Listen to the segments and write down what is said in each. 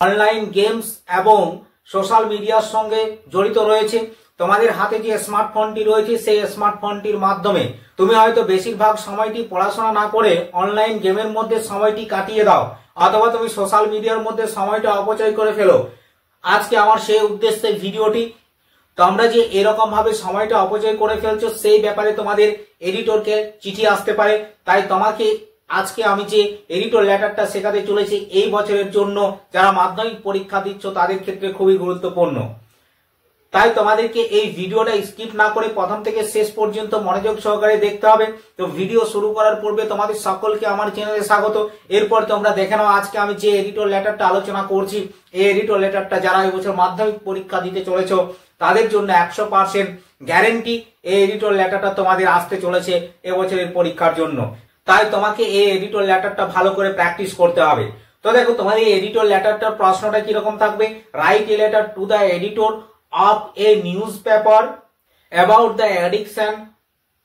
Online games এবং social মিডিয়ার সঙ্গে জড়িত রয়েছে। তোমাদের হাতে যে স্মার্টফোনটি রয়েছে সেই স্মার্টফোনটির মাধ্যমে তুমি হয়তো বেশিরভাগ সময়টি পড়াশোনা না করে অনলাইন গেমের মধ্যে সময়টি কাটিয়ে দাও, অথবা তুমি সোশ্যাল মিডিয়ার মধ্যে সময়টা অপচয় করে ফেলো। আজকে আমার সেই উদ্দেশ্যে ভিডিওটি। তোমরা যে এরকম ভাবে সময়টা অপচয় করে ফেলছো সেই ব্যাপারে তোমাদের এডিটরকে চিঠি আসতে পারে। তাই তোমাকে আজকে আমি যে এডিটর লেটারটা শেখাতে চলেছি এই বছরের জন্য যারা মাধ্যমিক পরীক্ষা দিচ্ছ তাদের ক্ষেত্রে খুবই গুরুত্বপূর্ণ। তাই তোমাদেরকে এই ভিডিওটা স্কিপ না করে প্রথম থেকে শেষ পর্যন্ত মনোযোগ সহকারে দেখতে হবে। তো ভিডিও শুরু করার পূর্বে তোমাদের সকলকে আমার চ্যানেলে স্বাগত। এরপর তোমরা দেখে নাও আজকে আমি যে এডিটর লেটারটা আলোচনা করছি এই এডিটর লেটারটা যারা এবছর মাধ্যমিক পরীক্ষা দিতে চলেছো তাদের জন্য 100% গ্যারেন্টি এই এডিটর লেটারটা তোমাদের আসতে চলেছে এবছরের পরীক্ষার জন্য। তাই তোমাকে এই এডিটর লেটারটা ভালো করে প্র্যাকটিস করতে হবে। তো দেখো তোমাদের এই এডিটর লেটারটার প্রশ্নটা কিরকম থাকবে। Write a letter to the editor of a newspaper about the addiction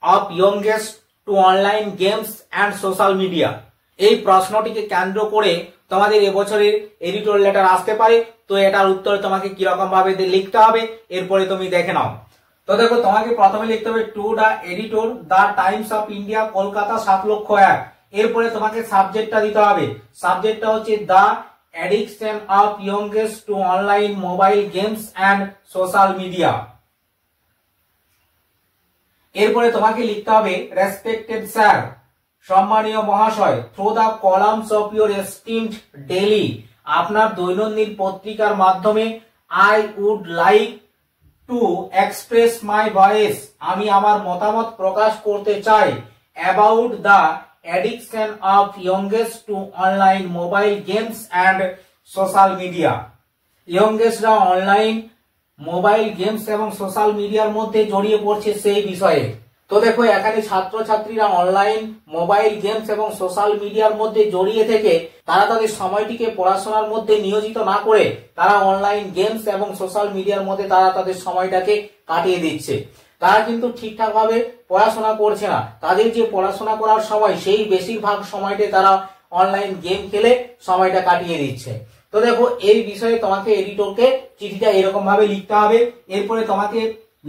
of youngest to online games and social media। এই প্রশ্নটিকে কেন্দ্র করে তোমাদের এবছরের এডিটর লেটার আসতে পারে। তো এটার উত্তর তোমাকে কিরকম ভাবে লিখতে হবে এরপরে তুমি দেখে নাও। তো দেখো তোমাকে প্রথমে লিখতে হবে to the editor the Times of India Kolkata 7,01,000। এরপরে তোমাকে সাবজেক্টটা দিতে হবে। সাবজেক্টটা হচ্ছে the addiction of youngest to online mobile games and social media। এরপরে তোমাকে লিখতে হবে রেসপেক্টেড স্যার, সম্মানীয় মহাশয়, through the columns of your esteemed daily, আপনার দৈনন্দিন পত্রিকার মাধ্যমে I would like to express my voice, আমি আমার মতামত প্রকাশ করতে চাই, about the addiction of youngest to online mobile games and social media। youngestরা অনলাইন মোবাইল গেমস এবং সোশ্যাল মিডিয়ার মধ্যে জড়িয়ে পড়ছে সেই বিষয়ে। তো দেখো এখানে ছাত্রছাত্রীরা অনলাইন মোবাইল গেমস এবং সোশ্যাল মিডিয়ার মধ্যে জড়িয়ে থেকে তারা তাদের সময়টিকে পড়াশোনার মধ্যে নিয়োজিত না করে তারা অনলাইন গেমস এবং সোশ্যাল মিডিয়ার মধ্যে তারা তাদের সময়টাকে কাটিয়ে দিচ্ছে। তারা কিন্তু ঠিকঠাক ভাবে পড়াশোনা করছে না। তাদের যে পড়াশোনা করার সময় সেই বেশিরভাগ সময়তে তারা অনলাইন গেম খেলে সময়টা কাটিয়ে দিচ্ছে। তো দেখো এই বিষয়ে তোমাকে এডিটরকে চিঠিটা এরকম ভাবে লিখতে হবে। এরপরে তোমাকে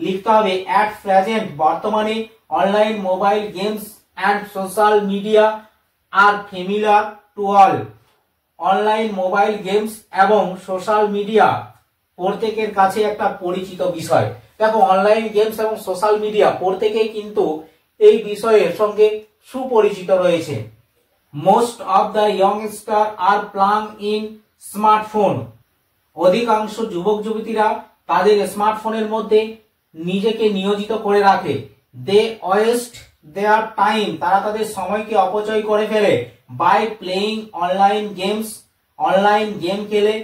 লিখতে হবে অ্যাট প্রেজেন্ট, বর্তমানে online mobile games and social media are familiar to all, online mobile games এবং সোশ্যাল মিডিয়া প্রত্যেকের কাছে একটা পরিচিত বিষয়। দেখো অনলাইন গেমস এবং সোশ্যাল মিডিয়া প্রত্যেকেই কিন্তু এই বিষয়ের সঙ্গে সুপরিচিত রয়েছে। Most of the youngster are plunge in smartphone, অধিকাংশ যুবক যুবতীরা তাদের স্মার্টফোনের মধ্যে নিজেকে নিয়োজিত করে রাখে। দে ওয়েস্ট দেয়ার টাইম, তারা তাদের সময়কে অপচয় করে ফেলে। By playing online games, online game খেলে।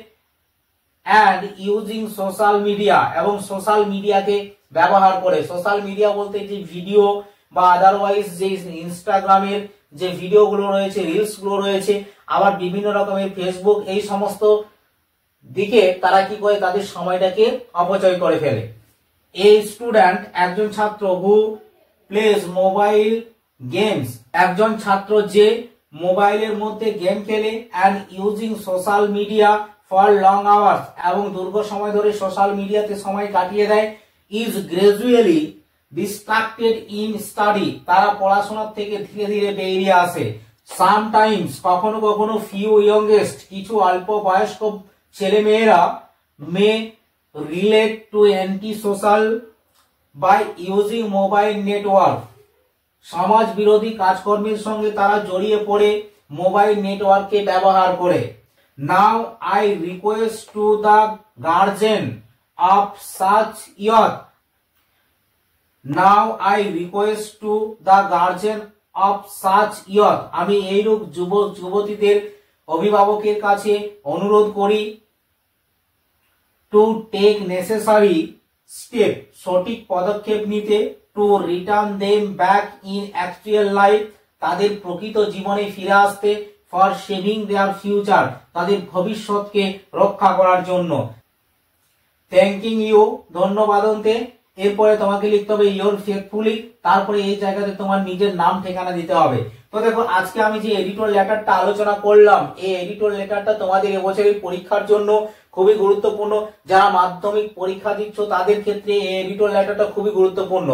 and using social media, এবং সোশ্যাল মিডিয়াকে ব্যবহার করে। সোশ্যাল মিডিয়া বলতে যে ভিডিও বা আদারওয়াইজ যে ইনস্টাগ্রামের যে ভিডিওগুলো রয়েছে, রিলস গুলো রয়েছে, আবার বিভিন্ন রকমের ফেসবুক, এই সমস্ত দিকে তারা কি করে তাদের সময়টাকে অপচয় করে ফেলে। এ স্টুডেন্ট, একজন ছাত্র, হু প্লেজ মোবাইল গেমস, একজন ছাত্র যে মোবাইলের মধ্যে গেম খেলে, and using social media for long hours, এবং দীর্ঘ সময় ধরে সোশ্যাল মিডিয়াতে সময় কাটিয়ে দেয়, is gradually distracted in study, তারা পড়াশোনার থেকে ধীরে ধীরে বেরিয়ে আসে। সামটাইমস, কখনো কখনো, ফিউ ইয়ংগেস্ট, কিছু অল্প বয়স্ক ছেলে মেয়েরা, may relate to anti social by using mobile network, সমাজ বিরোধী কাজকর্মের সঙ্গে তারা জড়িয়ে পড়ে মোবাইল নেটওয়ার্ককে ব্যবহার করে। Now I request to the guardian of such youth, now I request to the guardian of such youth, আমি এইরূপ যুবক যুবতীদের অভিভাবকের কাছে অনুরোধ করি, to take necessary step, সঠিক পদক্ষেপ নিতে, to return them back in actual life, তাদের প্রকৃত জীবনে ফিরে আসতে, ফর সেভিং দেয়ার ফিউচার, তাদের ভবিষ্যৎকে রক্ষা করার জন্য। থ্যাংকিং ইউ, ধন্যবাদ অন্তে। এরপরে তোমাকে লিখতে হবে ইয়োর ফেথফুলি, তারপরে এই জায়গাতে তোমার নিজের নাম ঠিকানা দিতে হবে। তো দেখো আজকে আমি যে এডিটর লেটারটা আলোচনা করলাম, এই এডিটর লেটারটা তোমাদের এবছরের পরীক্ষার জন্য খুবই গুরুত্বপূর্ণ। যারা মাধ্যমিক পরীক্ষা দিচ্ছ তাদের ক্ষেত্রে এই এডিটর লেটারটা খুবই গুরুত্বপূর্ণ।